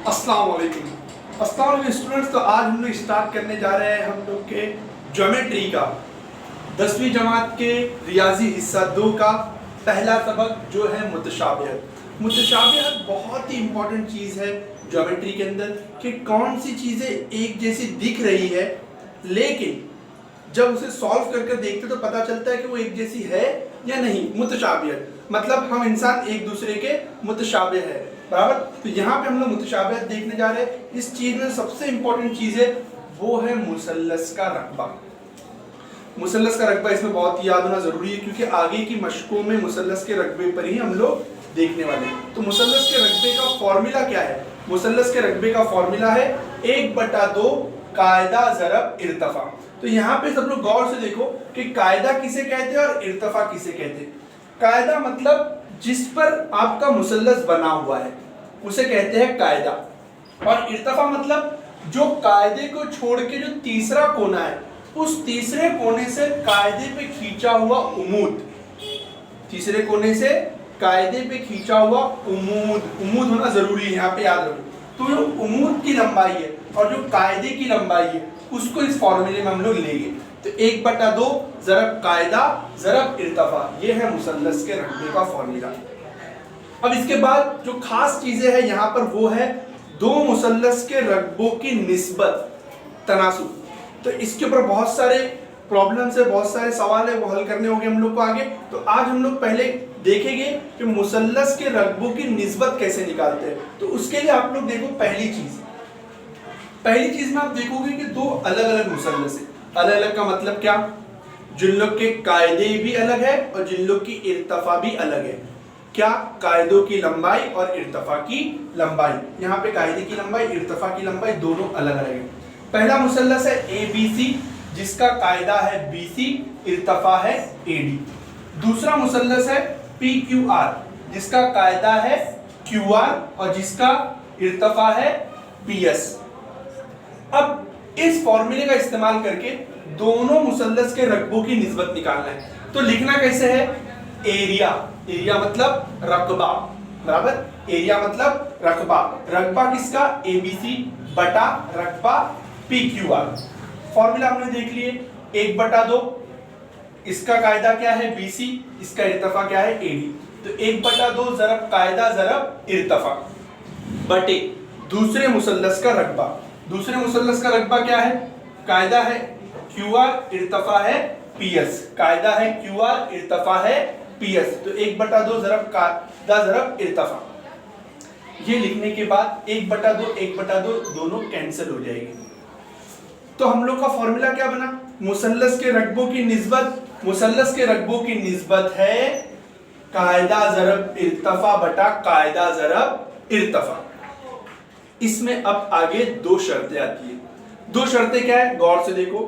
अस्सलाम वालेकुम स्टूडेंट्स। तो आज हम लोग स्टार्ट करने जा रहे हैं हम लोग के ज्योमेट्री का 10वीं जमात के रियाजी हिस्सा 2 का पहला सबक जो है मुतशाबिहत। मुतशाबिहत बहुत ही इंपॉर्टेंट चीज़ है ज्योमेट्री के अंदर कि कौन सी चीज़ें एक जैसी दिख रही है, लेकिन जब उसे सॉल्व करके देखते तो पता चलता है कि वो एक जैसी है या नहीं। मुतशाबिहत मतलब हम इंसान एक दूसरे के मुतशाबिह है, बराबर। तो यहाँ पे हम लोग मुतशाबिहत देखने जा रहे हैं। इस चीज में सबसे इंपॉर्टेंट चीज है वो है मुसल्लस का रकबा। मुसल्लस का रकबा इसमें बहुत ही याद होना जरूरी है, क्योंकि आगे की मशकों में मुसल्लस के रकबे पर ही हम लोग देखने वाले हैं। तो मुसल्लस के रकबे का फॉर्मूला क्या है? मुसल्लस के रकबे का फॉर्मूला है 1/2 कायदा ज़रब इर्तफा। तो यहाँ पे सब लोग गौर से देखो कि कायदा किसे कहते हैं और इर्तफा किसे कहते हैं। कायदा मतलब जिस पर आपका मुसल्लस बना हुआ है उसे कहते हैं कायदा, और इर्तफा मतलब जो कायदे को छोड़ के जो तीसरा कोना है उस तीसरे कोने से कायदे पे खींचा हुआ उमूद, तीसरे कोने से कायदे पे खींचा हुआ उमूद होना जरूरी है, यहाँ पे याद रखो। तो जो उमूद की लंबाई है और जो कायदे की लंबाई है उसको इस फॉर्मूले में हम लोग लेंगे। तो 1/2 ज़रब कायदा ज़रब इर्तफा, ये है मुसल्लस के रकबे का फॉर्मूला। अब इसके बाद जो खास चीजें हैं यहाँ पर वो है दो मुसल्लस के रकबों की निस्बत, तनासुब। तो इसके ऊपर बहुत सारे प्रॉब्लम्स है, बहुत सारे सवाल है, वो हल करने होंगे हम लोग को आगे। तो आज हम लोग पहले देखेंगे कि मुसल्लस के रकबों की निस्बत कैसे निकालते हैं। तो उसके लिए आप लोग देखो, पहली चीज में आप देखोगे कि दो अलग अलग मुसल्लस है। अलग अलग का मतलब क्या? जिन लोग के कायदे भी अलग है और जिन लोग की इर्तफा भी अलग है। क्या? कायदों की लंबाई और इर्तफा की लंबाई। यहाँ पे कायदे की लंबाई, इर्तफा की लंबाई दोनों अलग अलग है। पहला मुसल्लस है ABC जिसका कायदा है BC, इर्तफा है AD। दूसरा मुसल्लस है PQR जिसका कायदा है QR और जिसका इर्तफा है PS। अब इस फॉर्मूले का इस्तेमाल करके दोनों मुसल्लस के रकबों की निस्बत निकालना है। तो लिखना कैसे है? एरिया, एरिया मतलब रकबा, बराबर। एरिया मतलब रकबा, रकबा किसका? ABC बटा रकबा PQR। फॉर्मूला हमने देख लिए 1/2, इसका कायदा क्या है? BC, इसका इर्तफा क्या है? AD। तो 1/2 ज़रब कायदा ज़रब इर्तफा बटे दूसरे मुसल्लस का रकबा। दूसरे मुसल्लस का रकबा क्या है? कायदा है QR, इर्तफा है PS। कायदा है QR, इर्तफा है PS। तो 1/2 ज़रब कायदा ज़रब इर्तफा। ये लिखने के बाद 1/2 दोनों कैंसिल हो जाएंगे। तो हम लोग का फॉर्मूला क्या बना? मुसल्लस के रकबों की निस्बत, मुसल्लस के रकबों की निस्बत है कायदा ज़रब इर्तफा बटा कायदा ज़रब इर्तफा। इसमें अब आगे दो शर्तें आती है। दो शर्तें क्या है? गौर से देखो।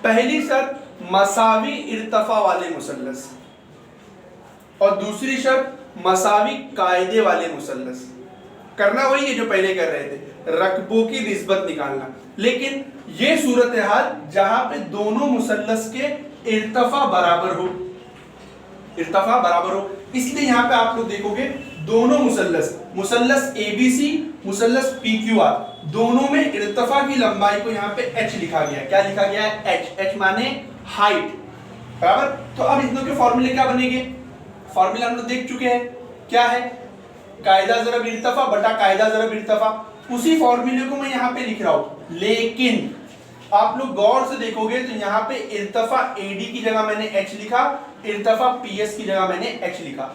पहली शर्त मसावी इर्तफा वाले मुसल्लस, और दूसरी शर्त मसावी कायदे वाले मुसल्लस। करना वही है जो पहले कर रहे थे, रकबों की निस्बत निकालना। लेकिन ये सूरत हाल जहां पे दोनों मुसल्लस के इर्तफा बराबर हो, इर्तफा बराबर हो, इसलिए यहां पे आप लोग देखोगे दोनों मुसल्लस ABC, मुसल्लस PQR, दोनों में इर्तफा की लंबाई को यहाँ पे H लिखा गया है। क्या लिखा गया है? H माने हाइट, बराबर। तो अब इन दोनों के फॉर्मूले क्या बनेंगे? फॉर्मूला हम लोग देख चुके हैं, क्या है? कायदा ज़रब इर्तफा बटा कायदा ज़रब इर्तफा। उसी फॉर्मूले को मैं यहाँ पे लिख रहा हूं, लेकिन आप लोग गौर से देखोगे तो यहाँ पे इर्तफा AD की जगह मैंने H लिखा, इर्तफा PS की जगह मैंने H लिखा।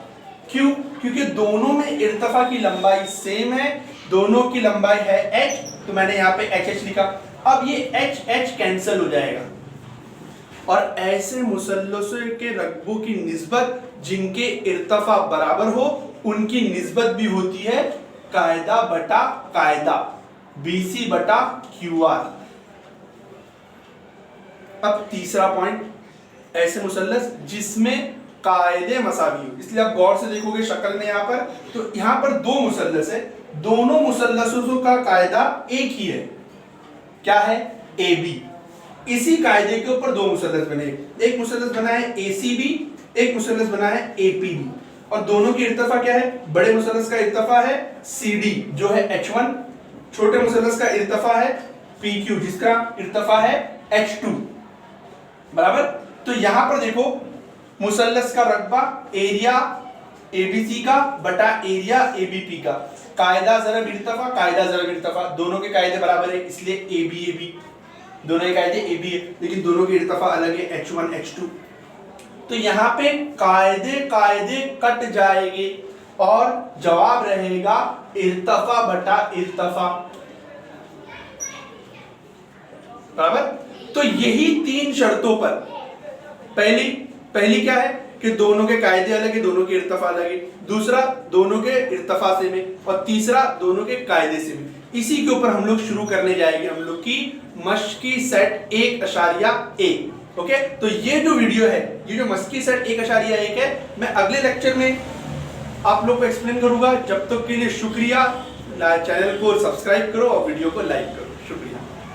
क्यों? क्योंकि दोनों में इर्तफा की लंबाई सेम है, दोनों की लंबाई है H, तो मैंने यहाँ पे HH लिखा। अब ये HH कैंसिल हो जाएगा, और ऐसे मुसल्लसों के रकबों की निस्बत जिनके इर्तफा बराबर हो उनकी निस्बत भी होती है कायदा बटा कायदा, BC बटा QR। अब तीसरा पॉइंट, ऐसे मुसल्लस जिसमें कायदे मसावी हो। इसलिए आप गौर से देखोगे शक्ल में यहाँ पर, तो यहाँ पर दो मुसल्लस है, दोनों मुसल्लसों का कायदा एक ही है। क्या है? AB। इसी कायदे के ऊपर दो मुसल्लस बने, एक मुसल्लस बना है ACB, एक मुसल्लस बना है APB, और दोनों की इर्तफा क्या है? बड़े मुसल्लस का इर्तफा है CD जो है H1, छोटे मुसल्लस का इर्तिफा है PQ, जिसका इर्तिफा है H2 बराबर। तो यहां पर देखो मुसल्लस का रकबा एरिया ABC का बटा एरिया ABP का, कायदा ज़रब इर्तिफा, कायदा ज़रब इर्तिफा, दोनों के कायदे बराबर है इसलिए AB दोनों के कायदे AB है, लेकिन दोनों के इर्तिफा अलग है H1 H2। तो यहाँ पे कायदे कट जाएंगे और जवाब रहेगा इर्तिफा बटा इर्तिफा बराबर। तो यही तीन शर्तों पर, पहली क्या है कि दोनों के कायदे अलग है, दोनों के इर्तिफा अलग है, दूसरा दोनों के इर्तिफा से में, और तीसरा दोनों के कायदे से में। इसी के ऊपर हम लोग शुरू करने जाएंगे हम लोग की मश्की सेट 1.1। ओके, तो ये जो वीडियो है, ये जो मश्की सेट 1.1 है, मैं अगले लेक्चर में आप लोग को एक्सप्लेन करूंगा। जब तक के लिए शुक्रिया, चैनल को सब्सक्राइब करो और वीडियो को लाइक करो। शुक्रिया।